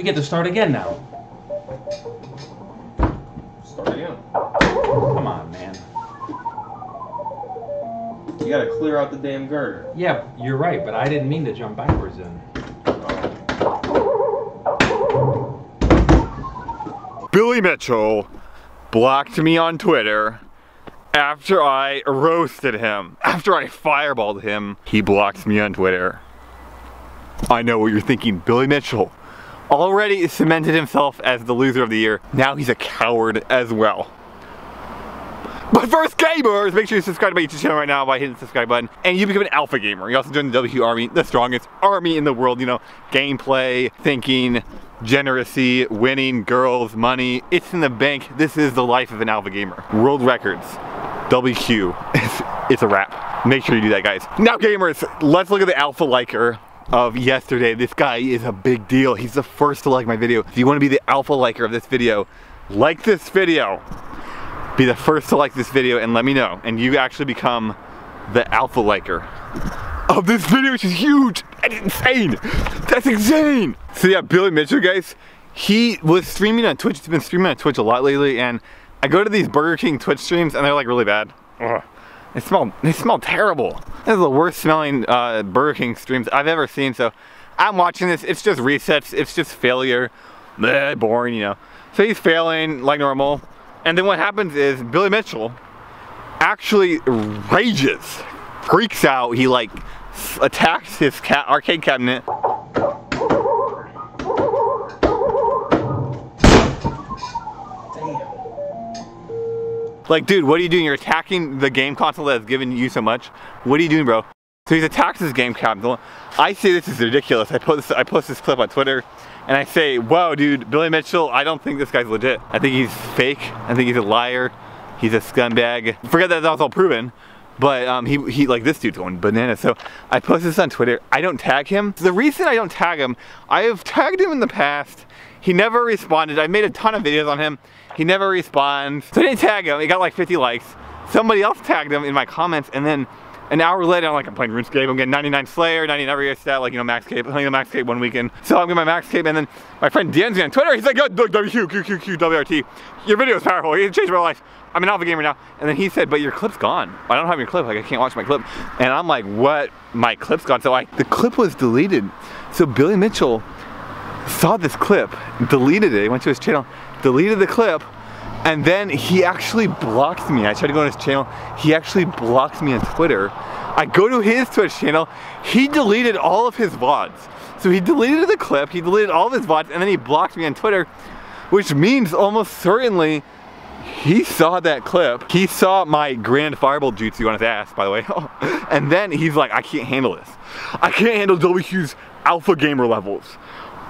get to start again now. Start again. Come on, man. You gotta clear out the damn girder. Yeah, you're right, but I didn't mean to jump backwards in. Billy Mitchell blocked me on Twitter after I roasted him. After I fireballed him, he blocked me on Twitter. I know what you're thinking. Billy Mitchell already cemented himself as the loser of the year. Now he's a coward as well. But first, gamers, make sure you subscribe to my YouTube channel right now by hitting the subscribe button, and you become an alpha gamer. You also join the WQ Army, the strongest army in the world. You know, gameplay, thinking, generacy, winning, girls, money. It's in the bank. This is the life of an alpha gamer. World records, WQ. It's a wrap. Make sure you do that, guys. Now, gamers, let's look at the alpha liker of yesterday. This guy is a big deal. He's the first to like my video. If you want to be the alpha liker of this video, like this video. Be the first to like this video and let me know, and you actually become the alpha liker of this video, which is huge. That's insane. That's insane. So yeah, Billy Mitchell, guys, he was streaming on Twitch. He's been streaming on Twitch a lot lately, and I go to these Burger King Twitch streams and they're like really bad. Ugh. They smell terrible. This is the worst smelling Burger King streams I've ever seen. So I'm watching this. It's just resets. It's just failure. Bleh, boring, you know. So he's failing like normal. And then what happens is Billy Mitchell actually rages, freaks out. He like attacks his arcade cabinet. Damn. Like, dude, what are you doing? You're attacking the game console that's given you so much. What are you doing, bro? So he's attacked his game console. I say this is ridiculous. I post this clip on Twitter. And I say, whoa, dude, Billy Mitchell, I don't think this guy's legit. I think he's fake. I think he's a liar. He's a scumbag. Forget that was all proven. But he like, this dude's going bananas. So I posted this on Twitter. I don't tag him. The reason I don't tag him, I have tagged him in the past. He never responded. I made a ton of videos on him. He never responds. So I didn't tag him. He got like 50 likes. Somebody else tagged him in my comments, and then an hour later, I'm playing RuneScape. I'm getting 99 Slayer, 99 every year stat, like, you know, Max Cape. I'm playing Max Cape one weekend. So I'm getting my Max Cape, and then my friend DMs me on Twitter. He's like, yo, WQ'd, WRT. Your video is powerful. It changed my life. I'm an alpha gamer now. And then he said, but your clip's gone. I don't have your clip. Like, I can't watch my clip. And I'm like, what? My clip's gone. So the clip was deleted. So Billy Mitchell saw this clip, deleted it. He went to his channel, deleted the clip. And then he actually blocked me. I tried to go on his channel. He actually blocked me on Twitter. I go to his Twitch channel. He deleted all of his VODs. So he deleted the clip, he deleted all of his VODs, and then he blocked me on Twitter, which means almost certainly he saw that clip. He saw my grand fireball jutsu on his ass, by the way. And then he's like, I can't handle this. I can't handle WQ's alpha gamer levels.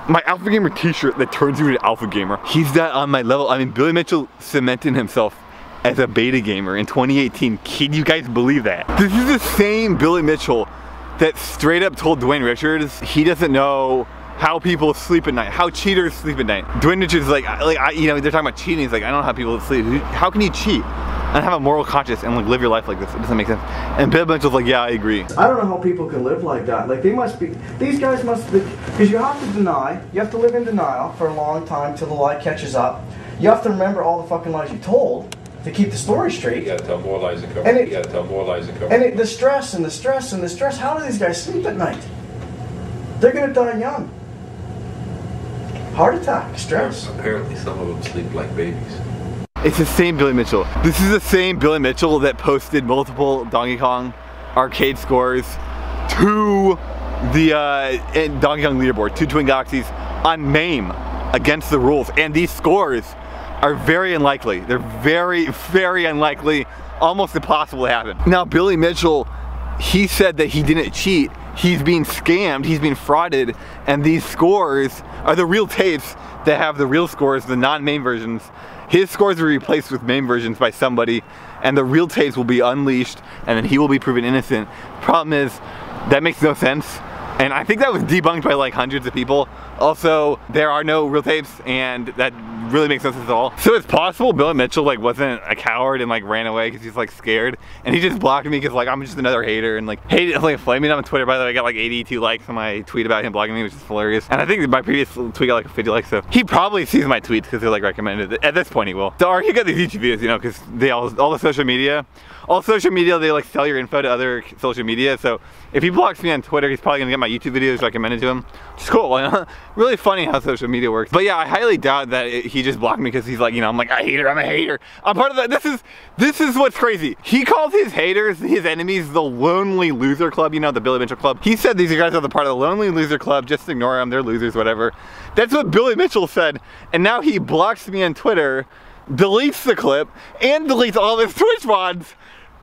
My alpha gamer t-shirt that turns you into alpha gamer. He's that on my level. I mean, Billy Mitchell cemented himself as a beta gamer in 2018. Can you guys believe that? This is the same Billy Mitchell that straight up told Dwayne Richards he doesn't know how people sleep at night, how cheaters sleep at night. Dwayne Richards is like, you know, they're talking about cheating. He's like, I don't know how people sleep. How can you cheat and have a moral conscience and like live your life like this? It doesn't make sense. And Billy Mitchell's like, yeah, I agree. I don't know how people can live like that. Like, they must be, these guys must be, because you have to deny, you have to live in denial for a long time till the lie catches up. You have to remember all the fucking lies you told to keep the story straight. You gotta tell more lies to cover. And You gotta tell more lies to cover. And the stress and the stress and the stress, how do these guys sleep at night? They're gonna die young. Heart attack, stress. Apparently some of them sleep like babies. It's the same Billy Mitchell. This is the same Billy Mitchell that posted multiple Donkey Kong arcade scores to the Donkey Kong leaderboard, to Twin Galaxies on MAME against the rules. And these scores are very unlikely. They're very, very unlikely, almost impossible to happen. Now, Billy Mitchell, he said that he didn't cheat. He's being scammed, he's being frauded, and these scores are the real tapes that have the real scores, the non-MAME versions. His scores were replaced with MAME versions by somebody, and the real tapes will be unleashed, and then he will be proven innocent. Problem is, that makes no sense, and I think that was debunked by like hundreds of people. Also, there are no real tapes, and that really makes no sense at all. So it's possible Billy Mitchell like wasn't a coward and like ran away because he's like scared, and he just blocked me because like I'm just another hater and like flaming on Twitter. By the way, I got like 82 likes on my tweet about him blocking me, which is hilarious. And I think my previous tweet got like 50 likes, so he probably sees my tweets because he like recommended it. At this point he will. So he got these YouTube videos, you know, because they all the social media, they like sell your info to other social media. So if he blocks me on Twitter, he's probably gonna get my YouTube videos recommended to him. It's cool, you know? Really funny how social media works. But yeah, I highly doubt that he just blocked me because he's like, you know, I'm like, I'm a hater. I'm part of that. This is what's crazy. He calls his haters, his enemies, the Lonely Loser Club, you know, the Billy Mitchell Club. He said these guys are the part of the Lonely Loser Club, just ignore them, they're losers, whatever. That's what Billy Mitchell said, and now he blocks me on Twitter, deletes the clip, and deletes all his Twitch VODs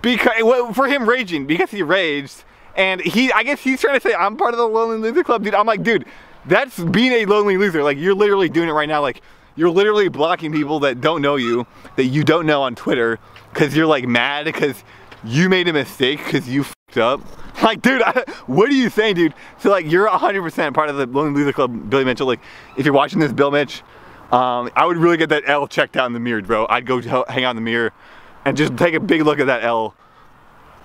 because, for him raging, because he raged. And I guess he's trying to say I'm part of the Lonely Loser Club, dude. I'm like, dude, that's being a lonely loser. Like, you're literally doing it right now. Like, you're literally blocking people that don't know you, that you don't know on Twitter, because you're like mad because you made a mistake because you f***ed up. Like, dude, what are you saying, dude? So like, you're 100% part of the Lonely Loser Club, Billy Mitchell. Like, if you're watching this, Bill Mitch, I would really get that L checked out in the mirror, bro. I'd go hang out in the mirror and just take a big look at that L,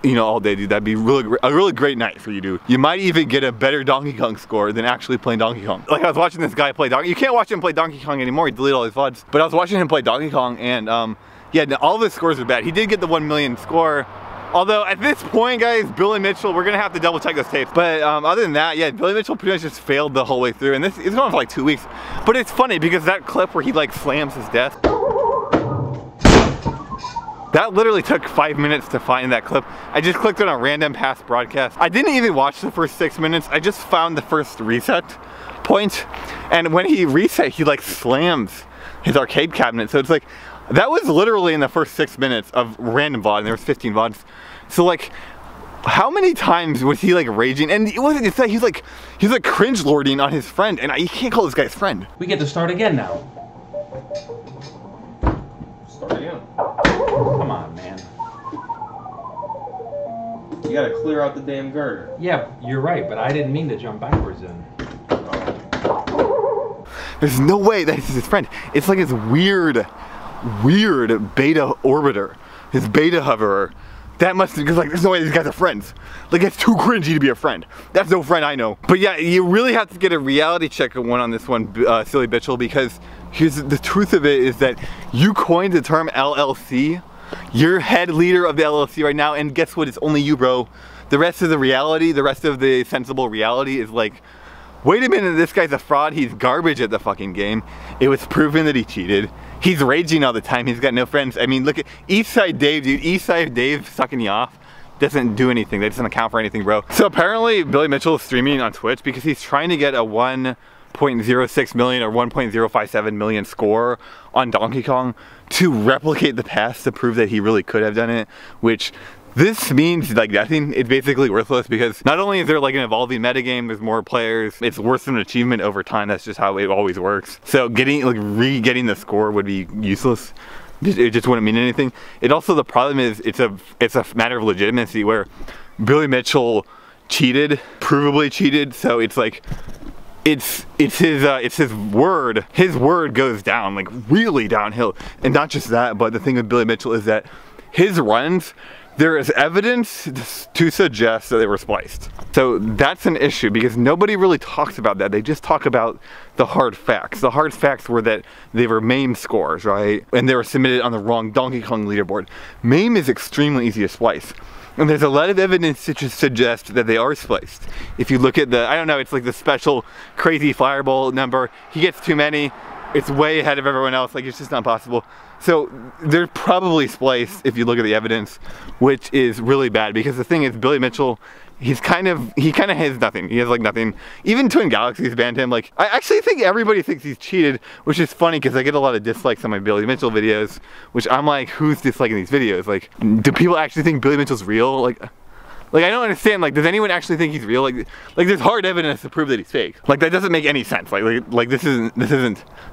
you know, all day, dude. That'd be a really great night for you, dude. You might even get a better Donkey Kong score than actually playing Donkey Kong. Like, I was watching this guy play Donkey. You can't watch him play Donkey Kong anymore. He deleted all his VODs. But I was watching him play Donkey Kong, and yeah, all of his scores are bad. He did get the 1 million score. Although at this point, guys, Billy Mitchell, we're gonna have to double check those tapes. But other than that, yeah, Billy Mitchell pretty much just failed the whole way through, and this is going for like 2 weeks. But it's funny because that clip where he like slams his desk, that literally took 5 minutes to find that clip. I just clicked on a random past broadcast. I didn't even watch the first 6 minutes. I just found the first reset point. And when he reset, he like slams his arcade cabinet. So it's like, that was literally in the first 6 minutes of random VOD, and there was 15 VODs. So like, how many times was he like raging? And it wasn't just that, he's like cringe lording on his friend, and you can't call this guy his friend. We get to start again now. Start again. Come on, man. You gotta clear out the damn girder. Yeah, you're right, but I didn't mean to jump backwards in. There's no way that he's his friend. It's like his weird beta orbiter, his beta hoverer. That must, because like, there's no way these guys are friends. Like, it's too cringy to be a friend. That's no friend I know. But yeah, you really have to get a reality check on this one, Silly Bitchel, because here's the truth of it is that you coined the term LLC. You're head leader of the LLC right now, and guess what? It's only you, bro. The rest of the reality, the rest of the sensible reality is like, wait a minute, this guy's a fraud. He's garbage at the fucking game. It was proven that he cheated. He's raging all the time. He's got no friends. I mean, look at Eastside Dave, dude. Eastside Dave sucking you off doesn't do anything. That doesn't account for anything, bro. So apparently Billy Mitchell is streaming on Twitch because he's trying to get a 1.06 million or 1.057 million score on Donkey Kong to replicate the past, to prove that he really could have done it, which this means like nothing. It's basically worthless because not only is there like an evolving metagame, there's more players, it's worse than an achievement over time. That's just how it always works. So re-getting the score would be useless. It just wouldn't mean anything. It also, the problem is it's a matter of legitimacy where Billy Mitchell cheated, provably cheated. So it's like, it's his word. His word goes down, like really downhill. And not just that, but the thing with Billy Mitchell is that his runs, there is evidence to suggest that they were spliced. So that's an issue because nobody really talks about that. They just talk about the hard facts. The hard facts were that they were MAME scores, right? And they were submitted on the wrong Donkey Kong leaderboard. MAME is extremely easy to splice. And there's a lot of evidence to just suggest that they are spliced. If you look at the, I don't know, it's like the special crazy fireball number. He gets too many. It's way ahead of everyone else. Like, it's just not possible. So they're probably spliced if you look at the evidence, which is really bad because the thing is, Billy Mitchell, he kind of has nothing. He has like nothing. Even Twin Galaxies banned him. Like, I actually think everybody thinks he's cheated, which is funny because I get a lot of dislikes on my Billy Mitchell videos, which I'm like, who's disliking these videos? Like, do people actually think Billy Mitchell's real? Like I don't understand, like, does anyone actually think he's real? Like there's hard evidence to prove that he's fake. Like, that doesn't make any sense. Like this isn't,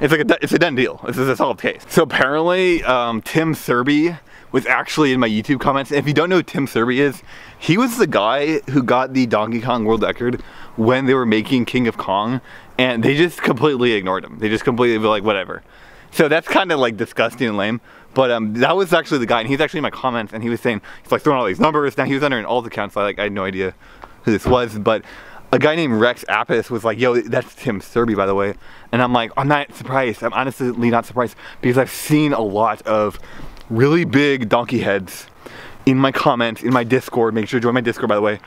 it's like it's a done deal. This is a solved case. So apparently, Tim Serby was actually in my YouTube comments. And if you don't know who Tim Serby is, he was the guy who got the Donkey Kong world record when they were making King of Kong, and they just completely ignored him. They just completely were like, whatever. So that's kind of like disgusting and lame. But that was actually the guy, and he's actually in my comments, and he was saying, he's like throwing all these numbers. Now he was under an alt account, so I had no idea who this was. But a guy named Rex Apis was like, yo, that's Tim Serby, by the way. And I'm like, I'm not surprised. I'm honestly not surprised, because I've seen a lot of really big donkey heads in my comments, in my Discord. Make sure to join my Discord, by the way.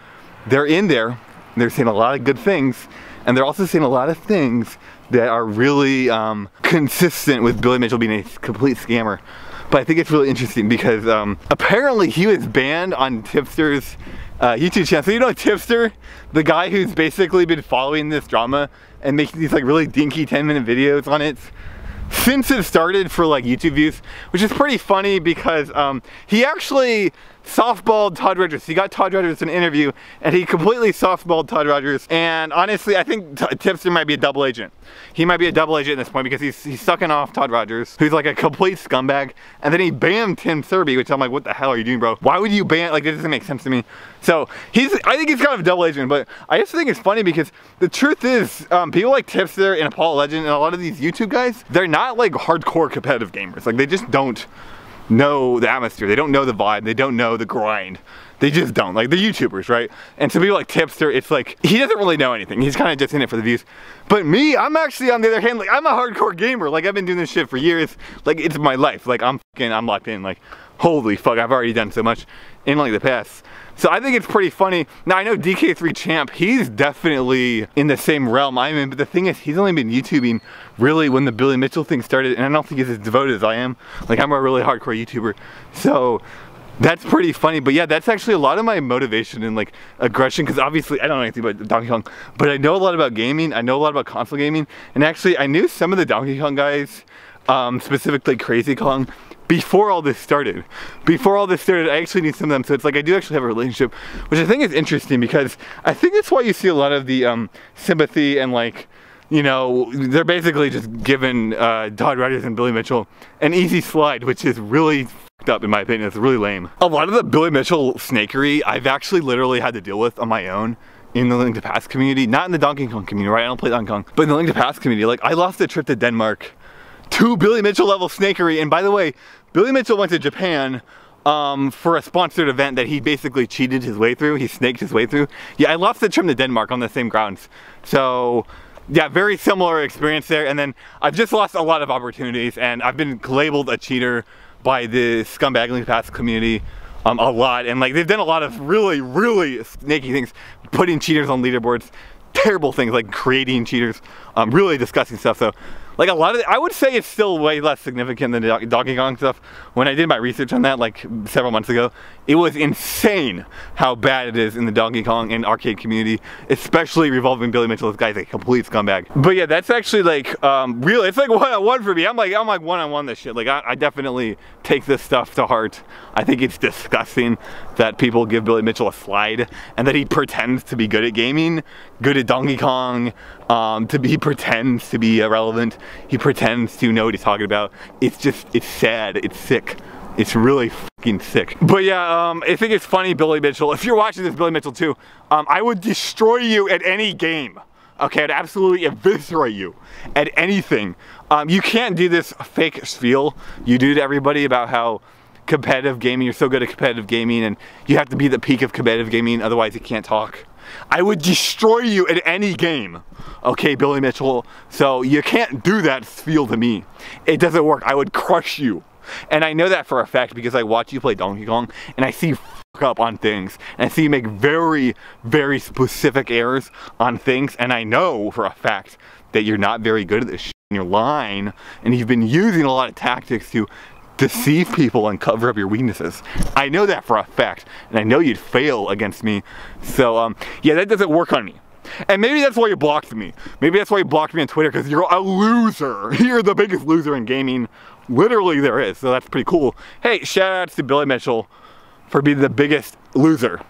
They're in there, they're saying a lot of good things, and they're also saying a lot of things that are really consistent with Billy Mitchell being a complete scammer. But I think it's really interesting because apparently he was banned on Tipster's YouTube channel. So you know Tipster, the guy who's basically been following this drama and making these like really dinky 10-minute videos on it since it started for like YouTube views, which is pretty funny because he actually softballed Todd Rogers. He got Todd Rogers an interview and he completely softballed Todd Rogers. And honestly, I think Tipster might be a double agent. He might be a double agent at this point because he's sucking off Todd Rogers, who's like a complete scumbag. And then he banned Tim Serby, which I'm like, what the hell are you doing, bro? Why would you ban, like, it doesn't make sense to me. So I think he's kind of a double agent, but I just think it's funny because the truth is, people like Tipster and Apollo Legend and a lot of these YouTube guys, they're not like hardcore competitive gamers. Like, they just don't know the atmosphere, they don't know the vibe, they don't know the grind. They just don't. Like, the YouTubers, right? And so people like Tipster, it's like, he doesn't really know anything. He's kind of just in it for the views. But me, I'm actually, on the other hand, like, I'm a hardcore gamer. Like, I've been doing this shit for years. Like, it's my life. Like, I'm locked in. Like, holy fuck, I've already done so much in, like, the past. So I think it's pretty funny. Now, I know DK3 Champ, he's definitely in the same realm I'm in, but the thing is, he's only been YouTubing really when the Billy Mitchell thing started, and I don't think he's as devoted as I am. Like, I'm a really hardcore YouTuber. So that's pretty funny. But yeah, that's actually a lot of my motivation and like aggression, because obviously I don't know anything about Donkey Kong, but I know a lot about gaming, I know a lot about console gaming, and actually I knew some of the Donkey Kong guys, specifically Crazy Kong, before all this started. Before all this started, I actually knew some of them, so it's like I do actually have a relationship, which I think is interesting, because I think that's why you see a lot of the sympathy and, like, you know, they're basically just giving Todd Rogers and Billy Mitchell an easy slide, which is really f***ed up in my opinion. It's really lame. A lot of the Billy Mitchell snakery I've actually literally had to deal with on my own in the Link to Past community, not in the Donkey Kong community, right? I don't play Donkey Kong, but in the Link to Past community. Like, I lost a trip to Denmark to Billy Mitchell level snakery, and by the way, Billy Mitchell went to Japan for a sponsored event that he basically cheated his way through. He snaked his way through. Yeah, I lost the trip to Denmark on the same grounds. So yeah, very similar experience there. And then I've just lost a lot of opportunities, and I've been labeled a cheater by the scumbag Link Pass community a lot. And like, they've done a lot of really, really snaky things, putting cheaters on leaderboards, terrible things like creating cheaters, really disgusting stuff. So like, a lot of it, I would say it's still way less significant than the Donkey Kong stuff. When I did my research on that like several months ago, it was insane how bad it is in the Donkey Kong and arcade community, especially revolving Billy Mitchell. This guy's a complete scumbag. But yeah, that's actually like really, it's like one-on-one for me. I'm like one-on-one this shit. Like, I definitely take this stuff to heart. I think it's disgusting that people give Billy Mitchell a slide and that he pretends to be good at gaming, good at Donkey Kong, he pretends to be irrelevant. He pretends to know what he's talking about. It's just, it's sad, it's sick. It's really fucking sick. But yeah, I think it's funny, Billy Mitchell. If you're watching this, Billy Mitchell too, I would destroy you at any game. Okay, I'd absolutely eviscerate you at anything. You can't do this fake spiel you do to everybody about how competitive gaming, you're so good at competitive gaming and you have to be the peak of competitive gaming, otherwise you can't talk. I would destroy you at any game, okay, Billy Mitchell? So you can't do that spiel to me. It doesn't work. I would crush you. And I know that for a fact because I watch you play Donkey Kong and I see you fuck up on things. And I see you make very, very specific errors on things. And I know for a fact that you're not very good at this shit and you're lying. And you've been using a lot of tactics to deceive people and cover up your weaknesses. I know that for a fact, and I know you'd fail against me. So yeah, that doesn't work on me. And maybe that's why you blocked me. Maybe that's why you blocked me on Twitter, because you're a loser. You're the biggest loser in gaming literally there is. So that's pretty cool. Hey, shout outs to Billy Mitchell for being the biggest loser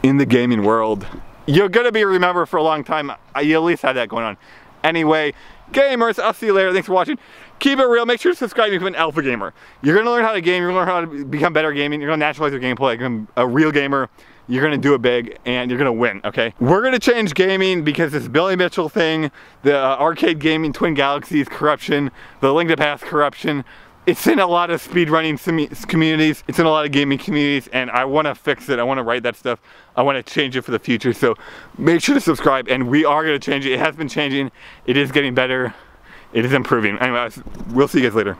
in the gaming world. You're gonna be remembered for a long time. You at least had that going on. Anyway, gamers, I'll see you later. Thanks for watching. Keep it real. Make sure to subscribe and become an alpha gamer. You're gonna learn how to game. You're gonna learn how to become better at gaming. You're gonna naturalize your gameplay. Become a real gamer. you're gonna do it big and you're gonna win, okay? We're gonna change gaming because this Billy Mitchell thing, the arcade gaming, Twin Galaxies corruption, the Link to Past corruption, it's in a lot of speedrunning communities, it's in a lot of gaming communities, and I wanna fix it, I wanna write that stuff, I wanna change it for the future, so make sure to subscribe, and we are gonna change it. It has been changing, it is getting better, it is improving. Anyways, we'll see you guys later.